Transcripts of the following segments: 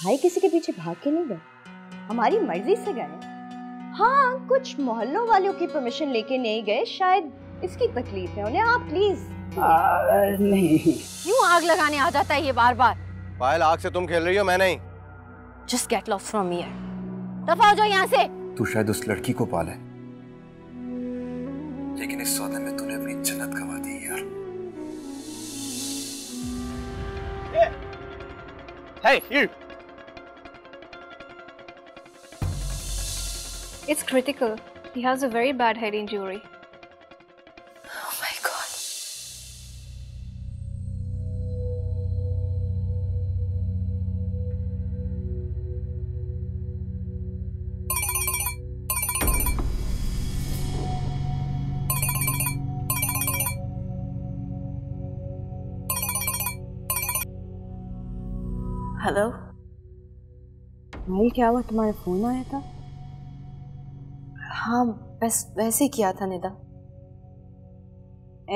भाई किसी के पीछे भाग के नहीं गए, हमारी मर्जी से गए। हाँ, कुछ मोहल्लों वालों की परमिशन लेके नहीं गए, शायद इसकी तकलीफ है उन्हें। आप प्लीज। नहीं, क्यों आग लगाने आ जाता है ये बार बार? पायल, आग से तुम खेल रही हो, मैं नहीं। Just get lost from here. दफा हो जाओ यहाँ से। तू शायद उस लड़की को पाले, लेकिन इस सौदे में तूने अपनी जन्नत गंवा दी यार। Hey, you. It's critical. He has a very bad head injury. Oh my God. Hello. भाई क्या हुआ, तुम्हारा फोन आया था? हाँ, बस वैसे ही किया था निदा।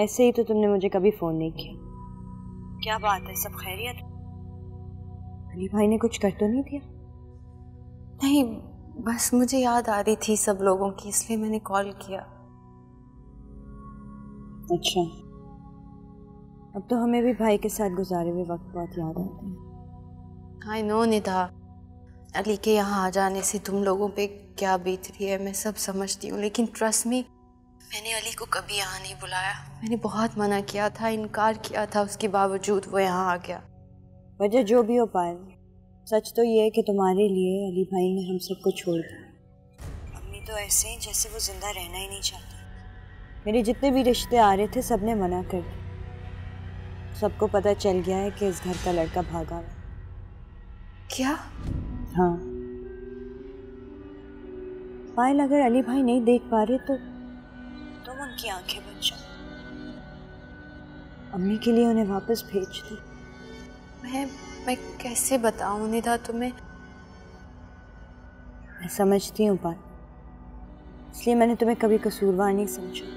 ऐसे ही तो तुमने मुझे कभी फोन नहीं किया। क्या बात है, सब खैरियत? अली भाई ने कुछ कर तो नहीं दिया? नहीं, बस मुझे याद आ रही थी सब लोगों की, इसलिए मैंने कॉल किया। अच्छा, अब तो हमें भी भाई के साथ गुजारे हुए वक्त बहुत याद आते हैं। आई नो निदा, अली के यहाँ आ जाने से तुम लोगों पे क्या बीत रही है मैं सब समझती हूँ, लेकिन ट्रस्ट मी, मैंने अली को कभी यहाँ नहीं बुलाया। मैंने बहुत मना किया था, इनकार किया था, उसके बावजूद वो यहाँ आ गया। वजह जो भी हो पाए, सच तो ये है कि तुम्हारे लिए अली भाई ने हम सबको छोड़ दिया। अम्मी तो ऐसे ही जैसे वो जिंदा रहना ही नहीं चाहती। मेरे जितने भी रिश्ते आ रहे थे सबने मना कर दिया। सबको पता चल गया है कि इस घर का लड़का भागा है। क्या? हाँ पायल, अगर अली भाई नहीं देख पा रहे तो तुम उनकी आंखें बन जाओ। अम्मी के लिए उन्हें वापस भेज दो। मैं कैसे बताऊं निदा तुम्हें? मैं समझती हूँ पायल, इसलिए मैंने तुम्हें कभी कसूरवार नहीं समझा।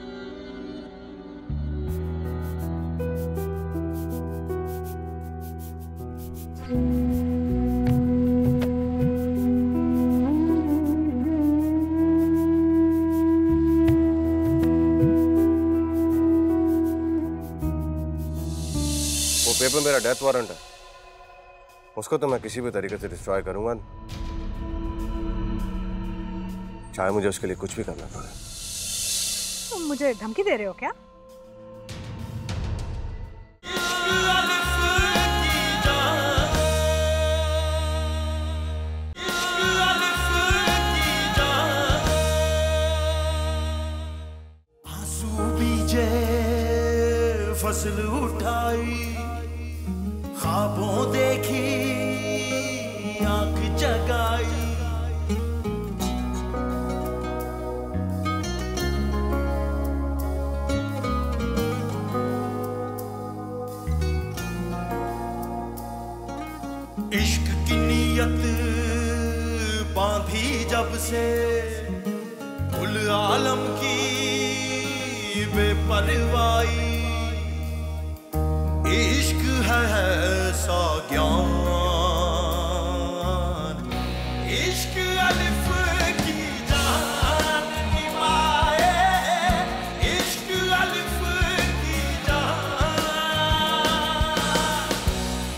पेपर मेरा डेथ वारंट है, उसको तो मैं किसी भी तरीके से डिस्ट्रॉय करूंगा, चाहे मुझे उसके लिए कुछ भी करना पड़े। तुम मुझे धमकी दे रहे हो क्या? फसल उठाई, ख्वाबों देखी, आंख जगाई, इश्क की नीयत बांधी जब से, कुल आलम की बेपरवाही, इश्क है ऐसा ज्ञान, इश्क अलिफ की जान निभाए, इश्क अलिफ की जान,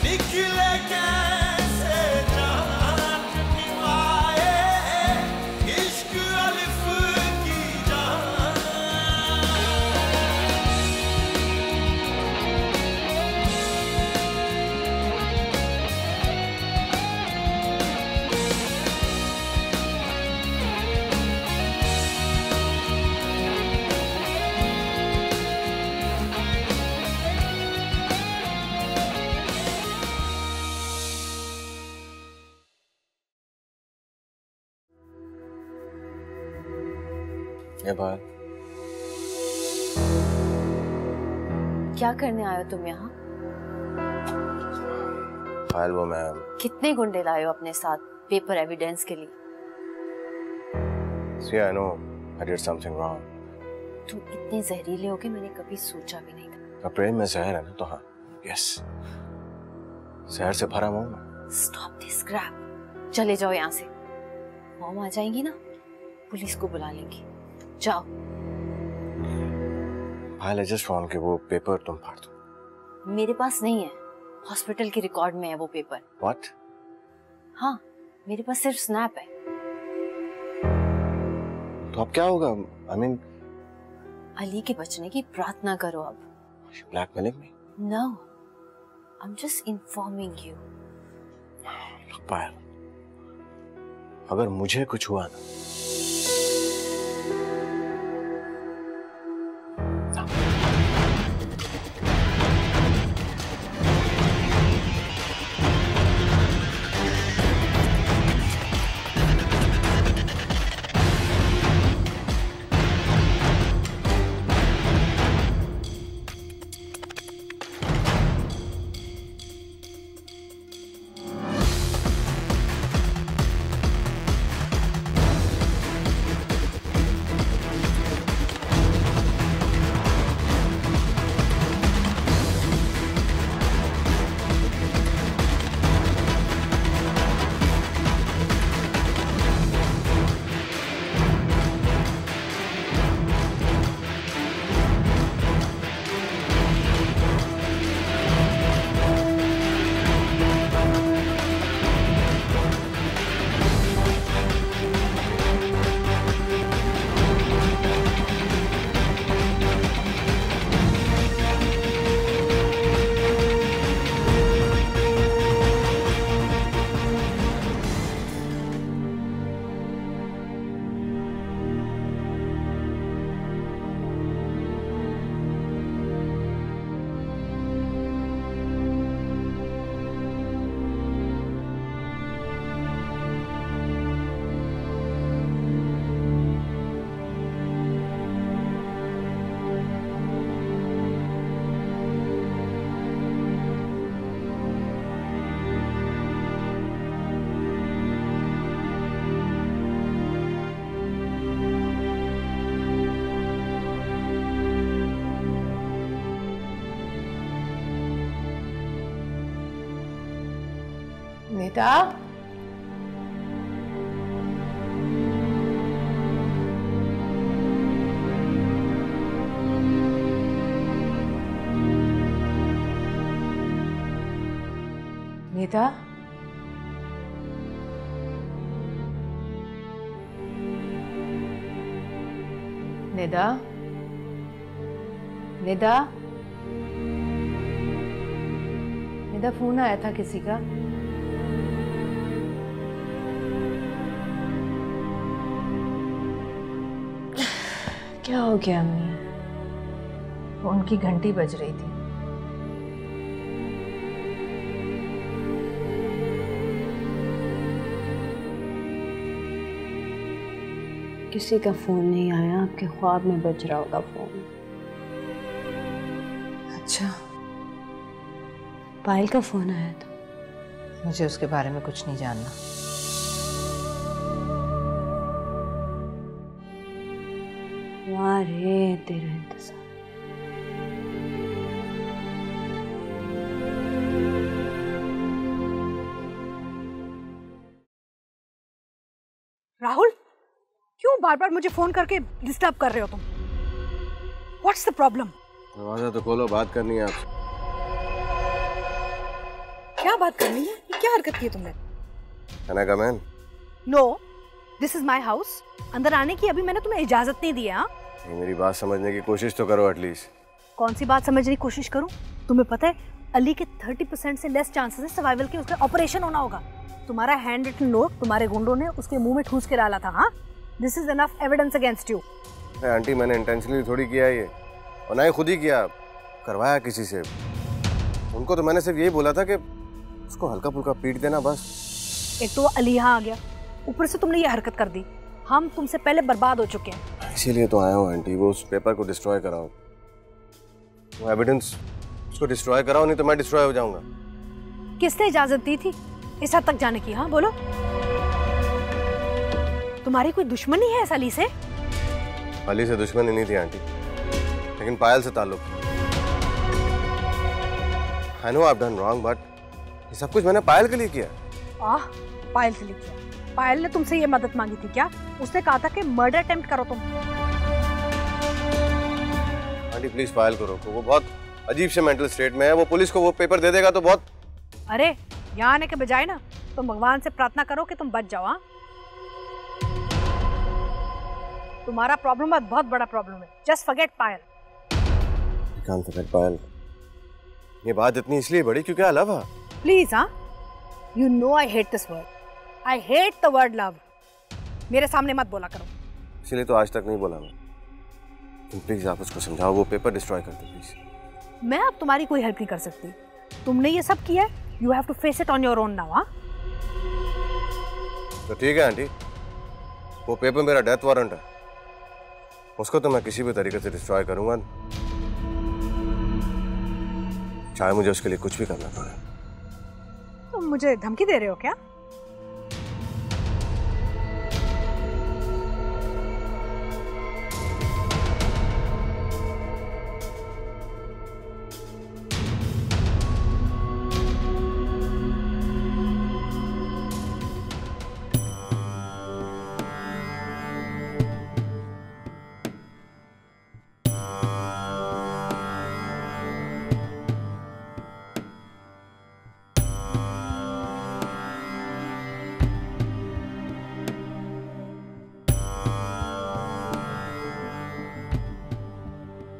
निकले कैसे जान निभाए, इश्क अलिफ की जान। ये बात क्या करने आए हो तुम यहाँ? पायल, वो मैं कितने गुंडे लाए हो अपने साथ पेपर एविडेंस के लिए? See, I know I did something wrong. तुम इतने जहरीले हो कि मैंने कभी सोचा भी नहीं था। प्रेम में जहर है ना, तो हाँ, यस, जहर से भरा हूँ मैं। Stop this crap. चले जाओ यहाँ से। मॉम आ जाएंगी ना, पुलिस को बुला लेंगी। जाओ। आई जस्ट वांट कि वो पेपर तुम फाड़ दो। मेरे पास नहीं है, हॉस्पिटल के रिकॉर्ड में है वो पेपर। व्हाट? हाँ, मेरे पास सिर्फ स्नैप है। तो अब क्या होगा? आई मीन अली के बचने की प्रार्थना करो अब। Blackmailing me? No, I am just informing you. Look, Payal, अगर मुझे कुछ हुआ ना, निदा, निदा, निदा, निदा, निदा, फोन आया था किसी का? क्या हो गया अम्मी? फोन की घंटी बज रही थी। किसी का फोन नहीं आया, आपके ख्वाब में बज रहा होगा फोन। अच्छा, पायल का फोन आया था। मुझे उसके बारे में कुछ नहीं जानना। वाह रे तेरा इंतजार। राहुल, क्यों बार बार मुझे फोन करके डिस्टर्ब कर रहे हो तुम? What's the problem? दरवाजा तो खोलो, बात करनी है आपसे। क्या बात करनी है? ये क्या हरकत की है तुमने? Can I come in? No, this is my house. अंदर आने की अभी मैंने तुम्हें इजाजत नहीं दी है। हाँ, मेरी बात समझने की कोशिश तो करो एटलीस्ट। कौन सी बात समझने की कोशिश करूं? तुम्हें पता है अली के 30% से लेस चांसेस है सर्वाइवल के, उसका ऑपरेशन होना होगा। तुम्हारा हैंड रिटन नोट तुम्हारे गुंडों ने उसके मुंह में ठूस के डाला था। हाँ, this is enough evidence against you. Aunty, मैंने इंटेंशनली थोड़ी किया ये, और ना ही खुद ही किया, करवाया किसी से। उनको तो मैंने सिर्फ यही बोला था कि उसको हल्का फुल्का पीट देना बस। एक तो अली यहाँ आ गया, ऊपर से तुमने ये हरकत कर दी। हम तुमसे पहले बर्बाद हो चुके हैं। इसीलिए तो आया हूँ आंटी, वो उस पेपर को डिस्ट्रॉय कराओ, वो एविडेंस उसको डिस्ट्रॉय कराओ, नहीं तो मैं डिस्ट्रॉय हो जाऊंगा। किसने इजाजत दी थी इस हद तक जाने की? हाँ बोलो, तुम्हारी कोई दुश्मनी है इस अली से? अली से दुश्मनी नहीं थी आंटी, लेकिन पायल से ताल्लुक। I know I have done wrong, but ये सब कुछ मैंने पायल के लिए किया। आह, पायल से लिखिए। पायल ने तुमसे ये मदद मांगी थी क्या? उसने कहा था कि मर्डर अटेम्प्ट करो तुम। आंटी प्लीज पायल को रोको, वो बहुत अजीब से मेंटल स्टेट में है। वो पुलिस को वो पेपर दे देगा तो बहुत। अरे यहाँ आने के बजाय ना तुम भगवान से प्रार्थना करो कि तुम बच जाओ। हाँ, तुम्हारा प्रॉब्लम है, बहुत बड़ा प्रॉब्लम है। Just forget Payal. Can't forget Payal. ये बात इतनी इसलिए बड़ी क्योंकि आई लव हर। प्लीज, हाँ, you know I hate this word. I hate the word love. मेरे सामने मत बोला करो। इसलिए तो आज तक नहीं बोला मैं। तुम प्लीज आप उसको समझाओ, वो पेपर डिस्ट्रॉय कर दो प्लीज। मैं अब तुम्हारी कोई हेल्प नहीं कर सकती। तुमने ये सब किया है, you have to face it on your own now. हाँ, तो ठीक है आंटी, वो पेपर मेरा डेथ वारंट है, उसको तो मैं किसी भी तरीके से डिस्ट्रॉय करूंगा, चाहे मुझे उसके लिए कुछ भी करना पड़े। तुम मुझे धमकी दे रहे हो क्या?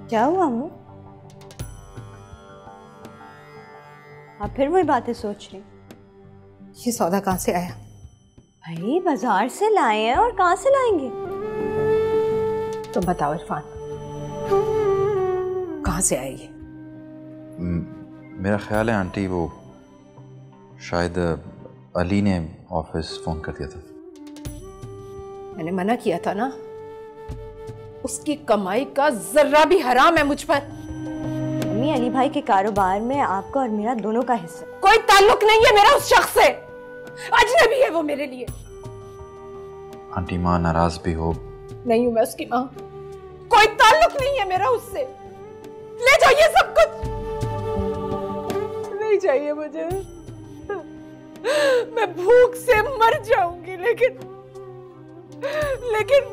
क्या हुआ अम्मू? आप फिर वही बातें सोच रही? ये सौदा कहाँ से आया? भाई बाजार से लाए हैं, और कहाँ से लाएंगे? तुम बताओ इरफान, कहाँ से आई ये? मेरा ख्याल है आंटी वो शायद अली ने ऑफिस फ़ोन कर दिया था। मैंने मना किया था ना, उसकी कमाई का जर्रा भी हराम है मुझ पर। मम्मी, अली भाई के कारोबार में आपका और मेरा दोनों का हिस्सा। कोई ताल्लुक नहीं है मेरा उस शख्स से, अजनबी है वो मेरे लिए। आंटी माँ नाराज भी हो। नहीं हूं मैं उसकी माँ, कोई ताल्लुक नहीं है मेरा उससे। ले जाइए सब कुछ, नहीं चाहिए मुझे। मैं भूख से मर जाऊंगी, लेकिन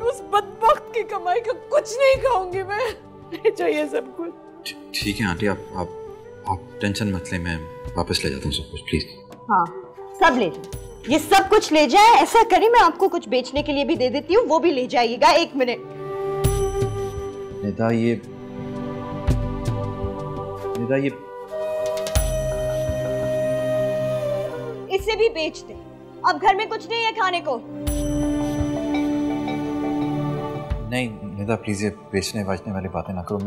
उस बदबख्त की कमाई का कुछ नहीं खाऊंगी मैं। ले जाइए सब कुछ। ठीक है आंटी, आप टेंशन मत लें, मैं वापस ले जाता हूँ सब कुछ प्लीज। हाँ, सब ले जाओ, ये सब कुछ ले जाए। ऐसा करिए, मैं आपको कुछ बेचने के लिए भी दे देती हूँ, वो भी ले जाइएगा। 1 मिनट। निदा ये इसे भी बेच दे, अब घर में कुछ नहीं है खाने को। नहीं निदा प्लीज, ये बेचने बाजने वाली बातें ना करो।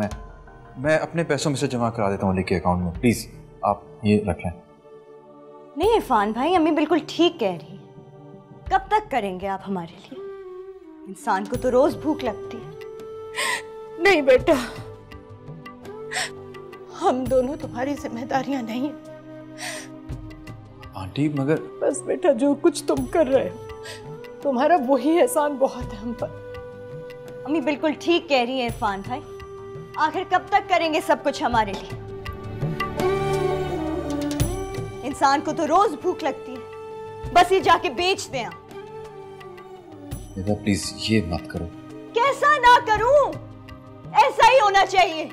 मैं अपने पैसों में से जमा करा देता हूँ अली के अकाउंट में, प्लीज आप ये रख लें। नहीं इरफान भाई, अम्मी बिल्कुल ठीक कह रही है। कब तक करेंगे आप हमारे लिए? इंसान को तो रोज भूख लगती है। नहीं बेटा, हम दोनों तुम्हारी जिम्मेदारियां नहीं है। आंटी मगर बस बेटा, जो कुछ तुम कर रहे हो तुम्हारा वही एहसान बहुत है हम पर। अम्मी बिल्कुल ठीक कह रही है इरफान भाई, आखिर कब तक करेंगे सब कुछ हमारे लिए? इंसान को तो रोज भूख लगती है, बस ये जाके बेच दें आप। निदा प्लीज ये मत करो। कैसा ना करूं? ऐसा ही होना चाहिए।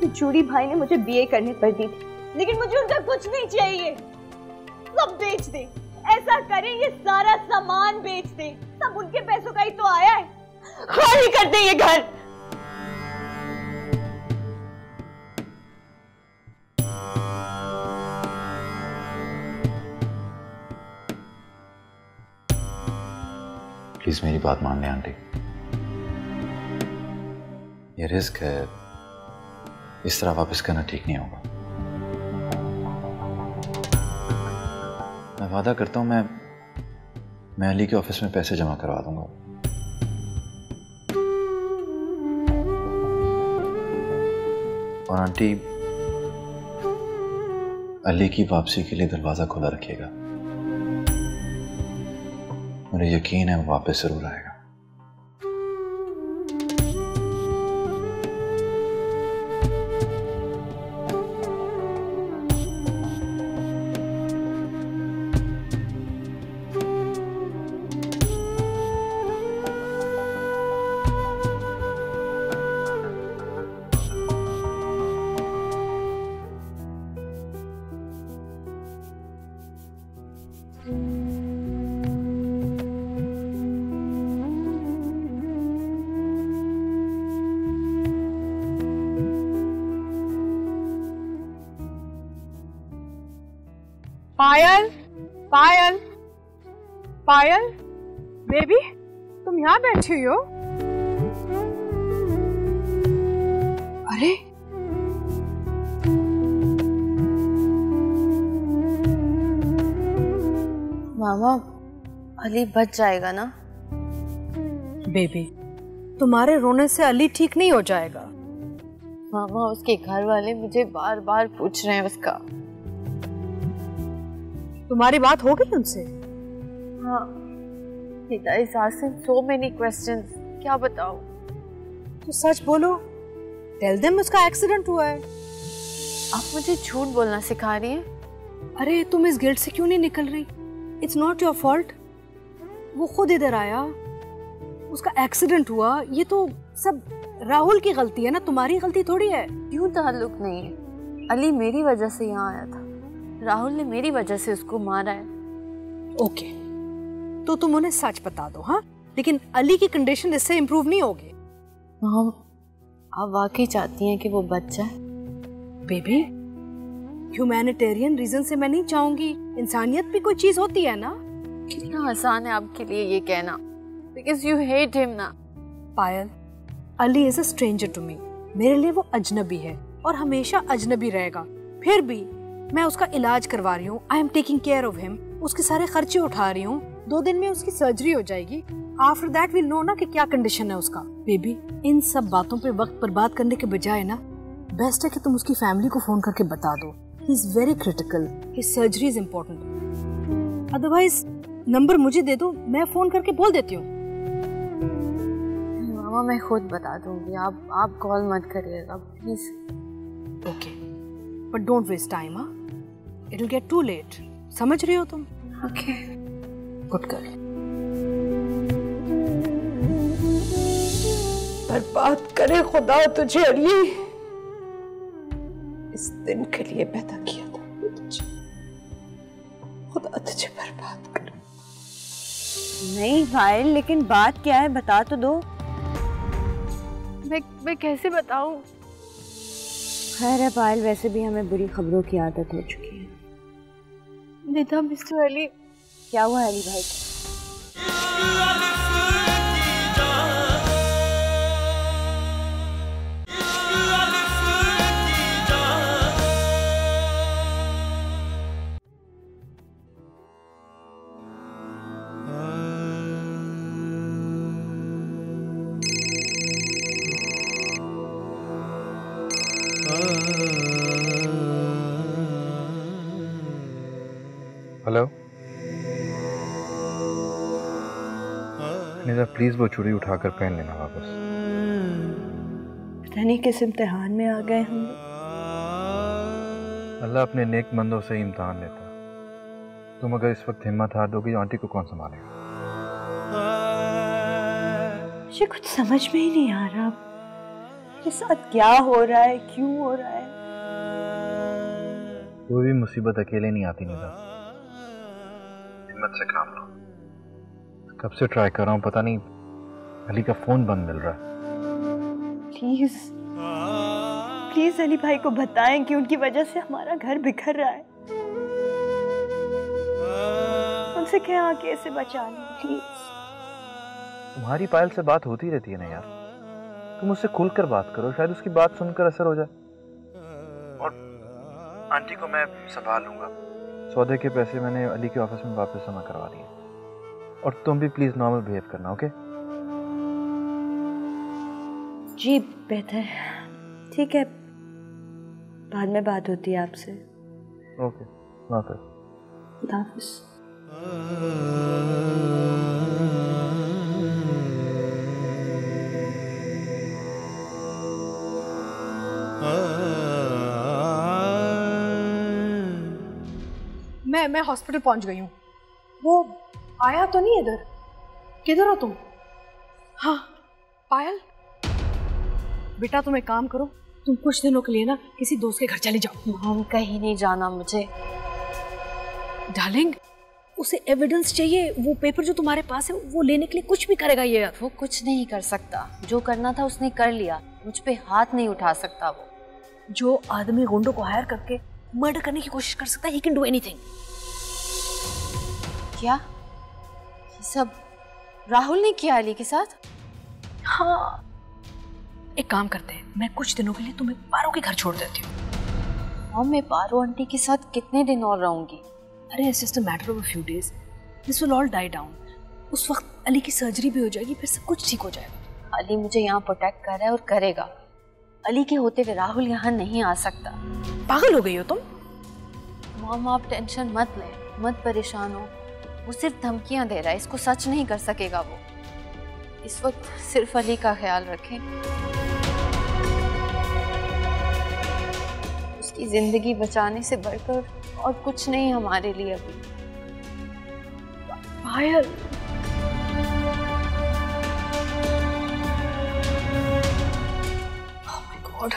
चूड़ी भाई ने मुझे बीए करने पर दी थी, लेकिन मुझे उनका कुछ नहीं चाहिए। सब बेच दे, ऐसा करें ये सारा सामान बेच दे, सब उनके पैसों का ही तो आया है। खाली कर दे ये घर। प्लीज मेरी बात मान लें आंटी, ये रिस्क है, इस तरह वापस करना ठीक नहीं होगा। मैं वादा करता हूं मैं अली के ऑफिस में पैसे जमा करवा दूंगा। और आंटी अली की वापसी के लिए दरवाजा खुला रखिएगा, मुझे यकीन है वो वापस जरूर आएगा। पायल, पायल, पायल, बेबी, तुम यहाँ बैठी हुई हो? अरे मामा, अली बच जाएगा ना? बेबी, तुम्हारे रोने से अली ठीक नहीं हो जाएगा। मामा, उसके घर वाले मुझे बार बार पूछ रहे हैं उसका। तुम्हारी बात हो गई उनसे? हाँ, Nida is asking so many questions. क्या बताऊं? तो सच बोलो, टेल देम उसका एक्सीडेंट हुआ है। आप मुझे झूठ बोलना सिखा रही हैं? अरे तुम इस गिल्ट से क्यों नहीं निकल रही? It's not your fault. वो खुद इधर आया, उसका एक्सीडेंट हुआ, ये तो सब राहुल की गलती है ना, तुम्हारी गलती थोड़ी है। क्यों ताल्लुक नहीं है? अली मेरी वजह से यहाँ आया था, राहुल ने मेरी वजह से उसको मारा है। ओके, तो तुम उन्हें सच बता दो, हाँ? लेकिन अली की कंडीशन इससे इम्प्रूव नहीं होगी। मॉम, आप वाकई चाहती हैं कि वो बच जाए? बेबी, ह्यूमैनिटेरियन रीजन से मैं नहीं चाहूंगी, इंसानियत भी कोई चीज होती है ना। कितना आसान है आपके लिए ये कहना, बिकॉज यू हेट हिम ना। Payal, Ali is a stranger to me. मेरे लिए वो अजनबी है और हमेशा अजनबी रहेगा। फिर भी मैं उसका इलाज करवा रही हूँ, I am taking care of him, उसके सारे खर्चे उठा रही हूँ। 2 दिन में उसकी सर्जरी हो जाएगी। आफ्टर दैट विल नो ना कि क्या कंडीशन है उसका। बेबी, इन सब बातों पे वक्त बर्बाद करने के बजाय ना, बेस्ट है कि तुम उसकी फैमिली को फोन करके बता दो। He is very critical, his surgery is important. Otherwise number मुझे दे दो, मैं फोन करके बोल देती हूँ। मामा, मैं खुद बता दूंगी, आप कॉल मत करिएगा please. Okay, but don't waste time, हाँ? It will get too late. समझ रही हो तुम? Okay, good girl. बर्बाद करे खुदा तुझे अली, इस दिन के लिए पैदा किया था तुझे। खुदा तुझे बर्बाद करे। नहीं पायल, लेकिन बात क्या है बता तो दो। मैं कैसे बताऊं? खैर है पायल, वैसे भी हमें बुरी खबरों की आदत हो चुकी है। निदा, मिस्टर अली, क्या हुआ अली भाई? हेलो निदा, प्लीज वो चूड़ी उठाकर पहन लेना वापस। पता नहीं किस इम्तिहान में आ गए हम। अल्लाह अपने नेक मंदों से इम्तिहान लेता है। तुम अगर इस वक्त हिम्मत हार दोगी, आंटी को कौन संभालेगा? मुझे कुछ समझ में ही नहीं आ रहा मेरे साथ क्या हो रहा है, क्यों हो रहा है। कोई भी मुसीबत अकेले नहीं आती निदा, हिम्मत से काम लो। कब से ट्राई कर रहा हूँ, पता नहीं अली का फोन बंद मिल रहा है। प्लीज प्लीज अली भाई को बताएं कि उनकी वजह से हमारा घर बिखर रहा है। उनसे कहें आके इसे बचा लें प्लीज। तुम्हारी पायल से बात होती रहती है ना यार, तुम उससे खुलकर बात करो, शायद उसकी बात सुनकर असर हो जाए। और आंटी को मैं संभाल लूंगा। सौदे के पैसे मैंने अली के ऑफिस में वापस जमा करवा दिए। और तुम भी प्लीज नॉर्मल बिहेव करना, ओके? जी बेहतर, ठीक है, बाद में बात होती है आपसे। ओके, वापस। खुदा हाफिज़। मैं हॉस्पिटल पहुंच गई हूँ। वो आया तो नहीं इधर? किधर हो तुम? हाँ पायल, बेटा तुम एक काम करो, तुम कुछ दिनों के लिए ना किसी दोस्त के घर चले जाओ। हम कहीं नहीं जाना मुझे। डार्लिंग, उसे एविडेंस चाहिए। वो पेपर जो तुम्हारे पास है वो लेने के लिए कुछ भी करेगा ये। वो कुछ नहीं कर सकता, जो करना था उसने कर लिया, मुझ पे हाथ नहीं उठा सकता। वो जो आदमी गुंडों को हायर करके मर्डर करने की कोशिश कर सकता है, ही कैन डू एनीथिंग। किया? ये सब राहुल ने किया अली के साथ? हाँ, एक काम करते हैं, मैं कुछ दिनों के लिए तुम्हें पारो के घर छोड़ देती हूँ। और मैं पारो आंटी के साथ कितने दिन और रहूंगी? अरे it's just a matter of a few days, this will all die down. उस वक्त अली की सर्जरी भी हो जाएगी, फिर सब कुछ ठीक हो जाएगा। अली मुझे यहाँ प्रोटेक्ट कर रहा है और करेगा। अली के होते हुए राहुल यहाँ नहीं आ सकता। पागल हो गई हो तुम? मॉम आप टेंशन मत ले, मत परेशान हो। वो सिर्फ धमकियां दे रहा है, इसको सच नहीं कर सकेगा वो। इस वक्त सिर्फ अली का ख्याल रखें। उसकी जिंदगी बचाने से बढ़कर और कुछ नहीं हमारे लिए अभी। पायल, ओह माय गॉड।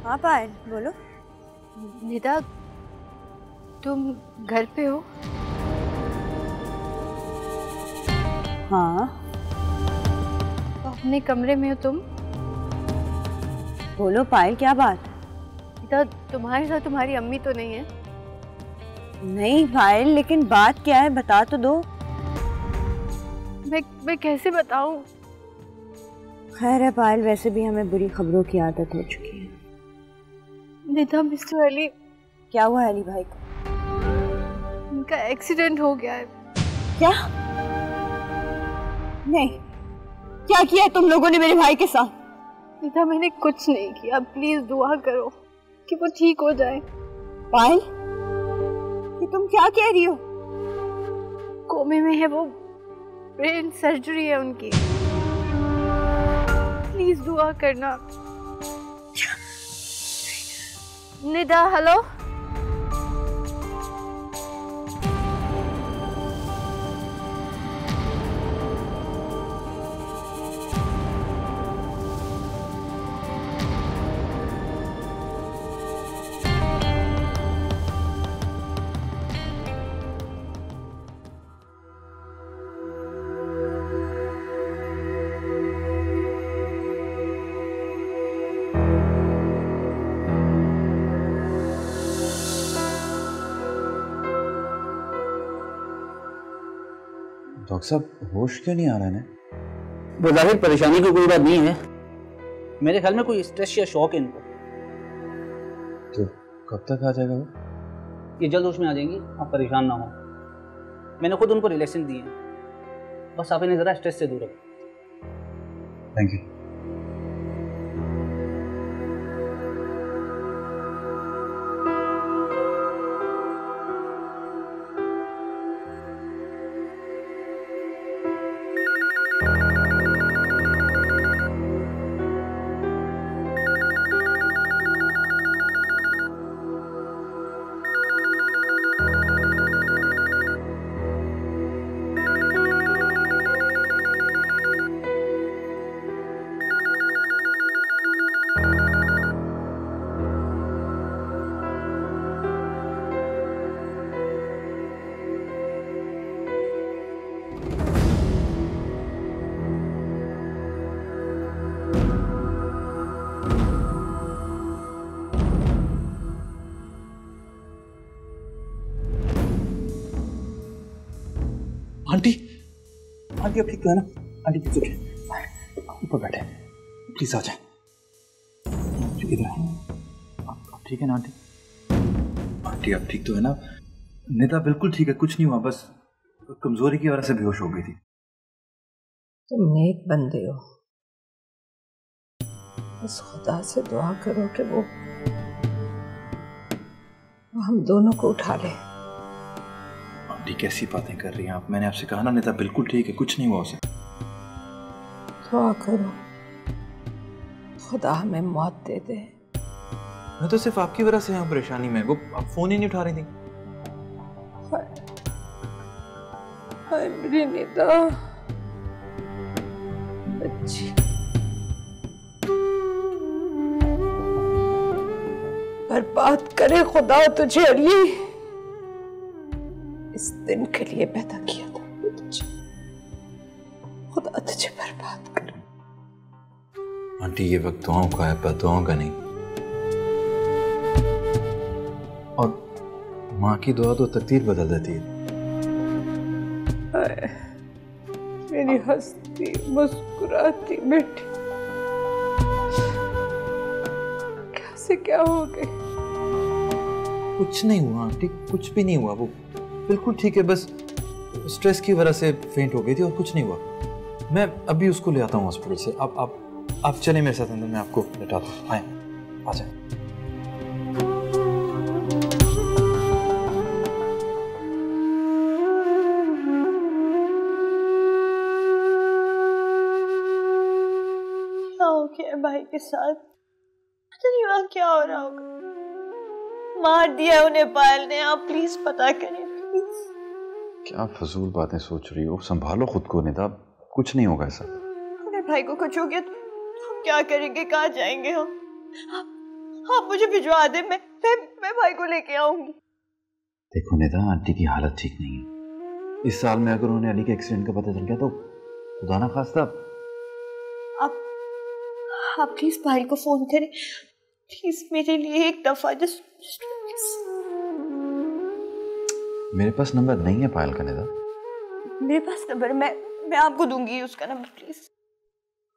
हाँ पायल, बोलो। निदा, तुम घर पे हो? हाँ। तो अपने कमरे में हो तुम? बोलो पायल, क्या बात? निदा, तुम्हारे साथ तुम्हारी अम्मी तो नहीं है? नहीं पायल, लेकिन बात क्या है, बता तो दो। मैं कैसे बताऊं? खैर है पायल, वैसे भी हमें बुरी खबरों की आदत हो चुकी है। निदा, मिस्टर अली। क्या हुआ है अली भाई को? उनका एक्सीडेंट हो गया है। क्या? नहीं, क्या किया है तुम लोगों ने मेरे भाई के साथ? निदा, मैंने कुछ नहीं किया, प्लीज दुआ करो कि वो ठीक हो जाए। पायल, ये तुम क्या कह रही हो? कोमे में है वो, ब्रेन सर्जरी है उनकी। प्लीज दुआ करना। निदा, हेलो। डॉक्टर साहब, होश क्यों नहीं आ रहा है? बज़ाहिर परेशानी की कोई बात नहीं है, मेरे ख्याल में कोई स्ट्रेस या शॉक है इनको। तो कब तक आ जाएगा वो? ये जल्द होश में आ जाएंगी, आप परेशान ना हो। मैंने खुद उनको रिलेक्सेंट दिए हैं, बस आप इन्हें ज़रा स्ट्रेस से दूर रखें। Thank you. आंटी, आंटी अब ठीक तो है ना? आंटी ठीक है, ऊपर बैठे, प्लीज आ जाए। इधर आप ठीक है ना आंटी? आंटी अब ठीक तो है ना? निदा बिल्कुल ठीक है, कुछ नहीं हुआ, बस कमजोरी की वजह से बेहोश हो गई थी। तुम नेक बंदे हो, बस खुदा से दुआ करो कि वो हम दोनों को उठा ले। आंटी कैसी बातें कर रही हैं आप? मैंने आपसे कहा ना निदा बिल्कुल ठीक है, कुछ नहीं हुआ उसे। दुआ करो खुदा हमें मौत दे दे। मैं तो सिर्फ आपकी वजह से यहाँ परेशानी में, वो आप फोन ही नहीं उठा रही थी। हाय मेरी निदा बच्ची। बर्बाद करे खुदा तुझे अली, इस दिन के लिए पैदा किया था तुझे। खुदा तुझे बर्बाद करे। आंटी ये वक्त दुआओं का है, पर दुआओं का नहीं। और माँ की दुआ तो तकदीर बदल देती है। मेरी हंसती मुस्कुराती बेटी कैसे क्या हो गई? कुछ नहीं हुआ आंटी, कुछ भी नहीं हुआ। वो बिल्कुल ठीक है, बस स्ट्रेस की वजह से फेंट हो गई थी और कुछ नहीं हुआ। मैं अभी उसको ले आता हूँ हॉस्पिटल से। आप चले मेरे साथ अंदर, मैं आपको लेटाता हूँ। आए, आ जाए। क्या हो गया भाई के साथ? पता नहीं वहाँ क्या हो रहा होगा। मार दिया उन्हें पायल ने। आप प्लीज पता करें प्लीज। क्या फजूल बातें सोच रही हो? संभालो खुद को निदा, कुछ नहीं होगा ऐसा। अगर भाई को कुछ हो गया तो हम क्या करेंगे? कहाँ जाएंगे हम? आप मुझे भिजवा दे, मैं भाई को लेके आऊंगी। देखो निदा, आंटी की हालत ठीक नहीं है। इस साल में अगर उन्हें अली के एक्सीडेंट का पता चल गया तो खुदा ना खास्ता। आप प्लीज भाई को फोन करें प्लीज, मेरे लिए एक दफा। जस्ट मेरे पास नंबर नहीं है पायल का निदा। मेरे पास नंबर, मैं आपको दूंगी उसका नंबर प्लीज।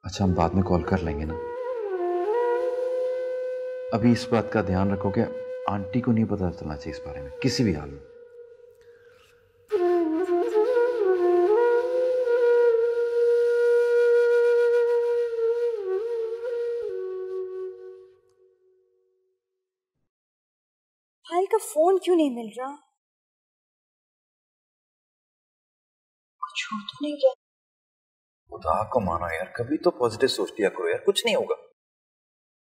अच्छा, हम बाद में कॉल कर लेंगे ना। अभी इस बात का ध्यान रखो कि आंटी को नहीं पता चलना चाहिए इस बारे में किसी भी हाल में। भाई का फोन क्यों नहीं मिल रहा? कुछ हो तो नहीं गया? खुदा को मानो यार, कभी तो पॉजिटिव सोच लिया करो यार, कुछ नहीं होगा।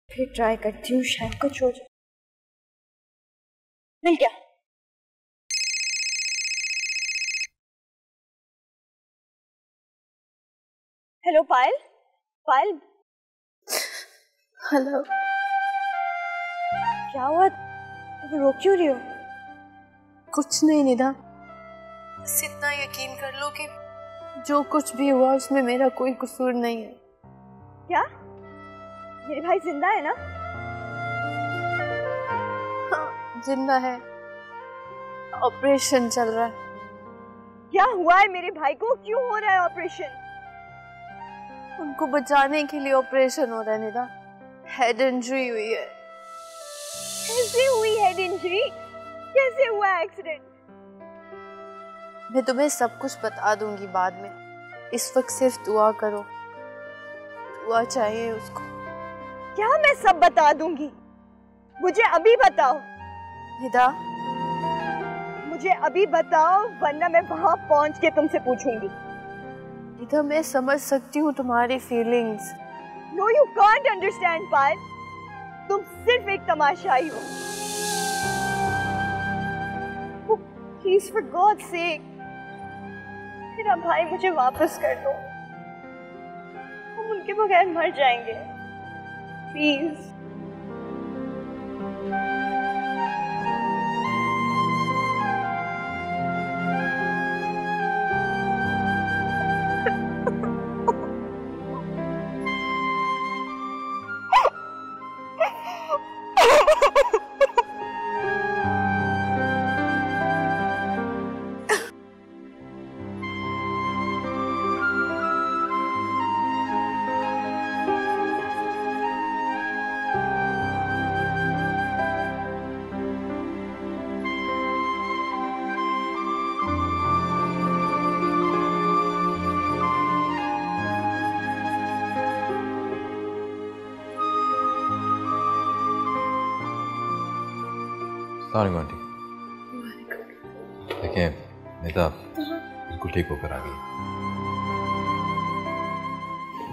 फिर ट्राई करती हूँ, शायद कुछ हो जाए। मिल गया। हेलो पायल। पायल हेलो। क्या हुआ? तुम रो क्यों रही हो? कुछ नहीं निदा, बस इतना यकीन कर लो कि जो कुछ भी हुआ उसमें मेरा कोई कसूर नहीं है। क्या? मेरे भाई जिंदा है ना? हाँ, जिंदा है। ऑपरेशन चल रहा है। क्या हुआ है मेरे भाई को? क्यों हो रहा है ऑपरेशन? उनको बचाने के लिए ऑपरेशन हो रहा है निदा। हेड इंजरी हुई है। कैसे हुई हेड इंजरी? कैसे हुआ एक्सीडेंट? मैं तुम्हें सब कुछ बता दूंगी बाद में। इस वक्त सिर्फ दुआ करो। दुआ चाहिए उसको। क्या मैं सब बता दूंगी? मुझे अभी बताओ निदा। मुझे अभी बताओ, वरना मैं वहां पहुंच के तुमसे पूछूंगी। निदा, मैं समझ सकती हूँ तुम्हारी feelings. No you can't understand Payal. तुम सिर्फ एक तमाशाई हो। प्लीज फॉर गॉड सेक मेरा भाई मुझे वापस कर दो। हम उनके बगैर मर जाएंगे। प्लीज। आंटी देखिए, निदा बिल्कुल ठीक होकर आ गई।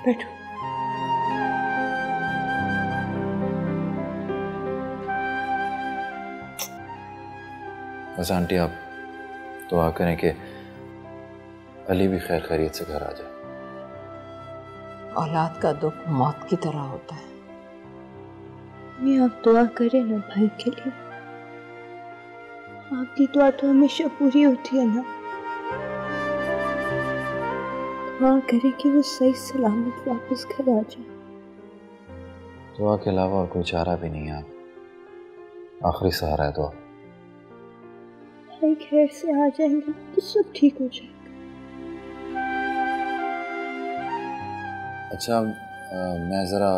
बैठो। बस आंटी आप दुआ करें कि अली भी खैर खैरियत से घर आ जाए। औलाद का दुख मौत की तरह होता है। मैं आप दुआ करें ना भाई के लिए। आपकी दुआ तो हमेशा पूरी होती है ना। दुआ करें कि वो सही सलामत वापस घर आ जाए। दुआ के अलावा और कोई चारा भी नहीं है। आप आखिरी सहारा है दुआ। भाई खैर से आ जाएंगे तो सब ठीक हो जाएगा। अच्छा मैं ज़रा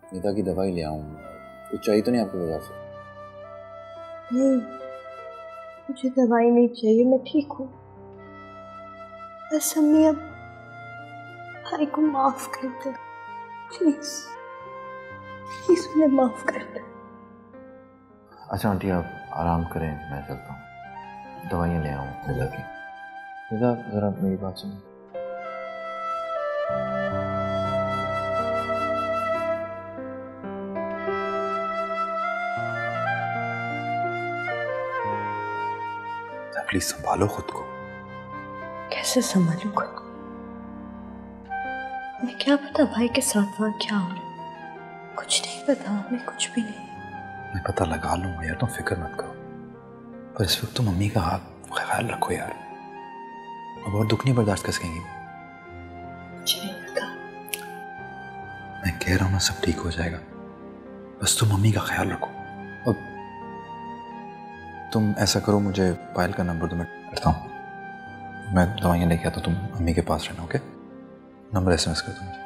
निदा की दवाई ले आऊँ। कुछ चाहिए तो नहीं आपको वजह से? नहीं, मुझे दवाई नहीं चाहिए, मैं ठीक हूँ। बस अम्मी अब भाई को माफ कर दे प्लीज, प्लीज उन्हें माफ कर दे। अच्छा आंटी आप आराम करें, मैं चलता हूँ, दवाइयाँ ले आऊँ निदा की। निदा ज़रा मेरी बात सुनो। प्लीज संभालो खुद को। कैसे संभालूं खुद को? मैं क्या पता भाई के साथ वहाँ क्या हो रहा, कुछ नहीं पता, हमें कुछ भी नहीं। मैं पता लगा लूंगा यार, तुम फिक्र मत करो। पर इस वक्त तो मम्मी का ख्याल रखो यार, अब और दुख नहीं बर्दाश्त कर सकेंगी। मुझे नहीं पता। मैं कह रहा हूँ ना सब ठीक हो जाएगा, बस तुम मम्मी का ख्याल रखो। अब तुम ऐसा करो, मुझे पायल का नंबर दो, मैं करता हूँ, मैं दवाइयाँ लेके आता हूँ, तुम मम्मी के पास रहना। ओके, नंबर SMS कर दो मुझे।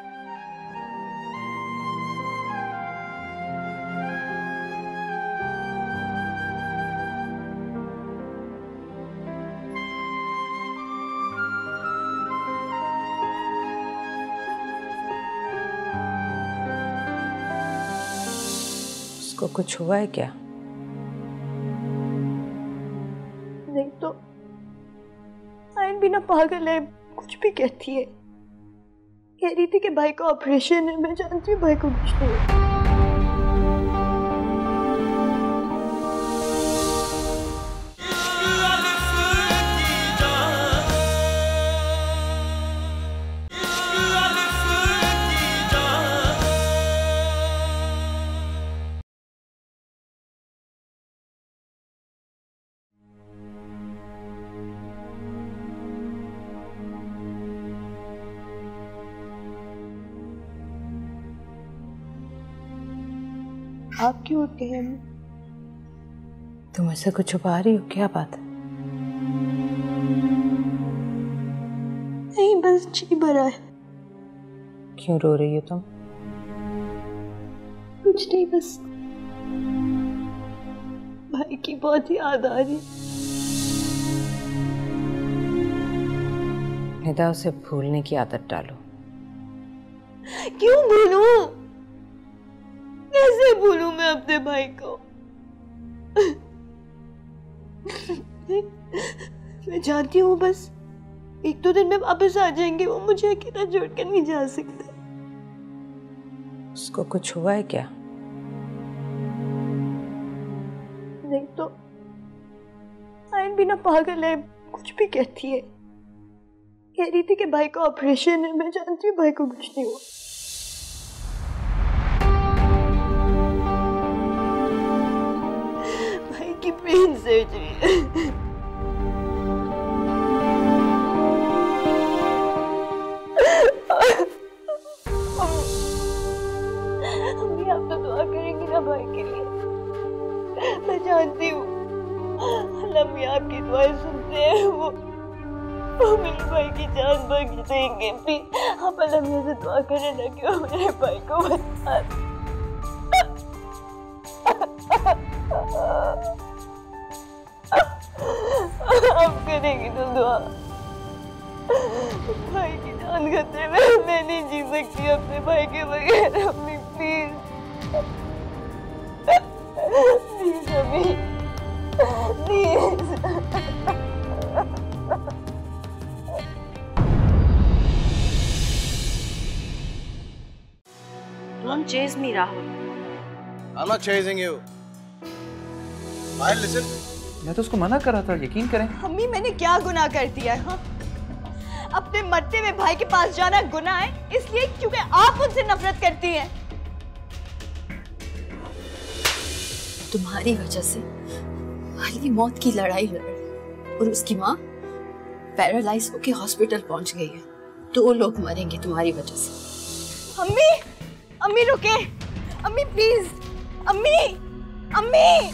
उसको कुछ हुआ है क्या? नहीं तो आयन भी ना पागल है, कुछ भी कहती है। कह रही थी कि भाई का ऑपरेशन है, मैं जानती हूँ भाई को कुछ नहीं है। आप क्यों उठ गए? तुम ऐसे कुछ छुपा रही हो, क्या बात है? नहीं, बस जी भरा है। क्यों रो रही हो तुम? कुछ नहीं, बस भाई की बहुत याद आ रही। निदा, उसे भूलने की आदत डालो। क्यों भूलूं? कैसे भूलूं मैं अपने भाई को? मैं जानती हूँ बस 1-2 दिन में वापस आ जाएंगे, वो मुझे अकेला छोड़कर नहीं जा सकते। उसको कुछ हुआ है क्या? नहीं तो आयन भी ना पागल है, कुछ भी कहती है। कह रही थी कि भाई का ऑपरेशन है, मैं जानती हूँ भाई को कुछ नहीं हुआ। भाई की ब्रेन सर्जरी है। मम्मी आप तो दुआ करेंगी ना भाई के लिए, मैं जानती हूँ। अल्लाह भी आपकी दुआएं सुनते हैं, वो मेरे भाई की जान बख्श देंगे। प्लीज आप अल्लाह मियां से दुआ करें ना कि वो मेरे भाई को बचा दे। आप करेंगी तो दुआ। भाई की जान खतरे में, मैं नहीं जी सकती अपने भाई के बगैर। अपनी प्लीज प्लीज अभी please. Don't chase me, Rahul. I'm not chasing you. I'll listen. मैं तो उसको मना कर रहा था, यकीन करें। अम्मी मैंने क्या गुनाह कर दिया है? हाँ? अपने मरते हुए भाई के पास जाना गुनाह है इसलिए क्योंकि आप मुझसे नफरत करती हैं। तुम्हारी वजह से अली मौत की लड़ाई लड़ और उसकी माँ पैरालाइज होके हॉस्पिटल पहुंच गई है। 2 लोग मरेंगे तुम्हारी वजह से। अम्मी, अम्मी रुके, अम्मी प्लीज, अम्मी, अम्मी।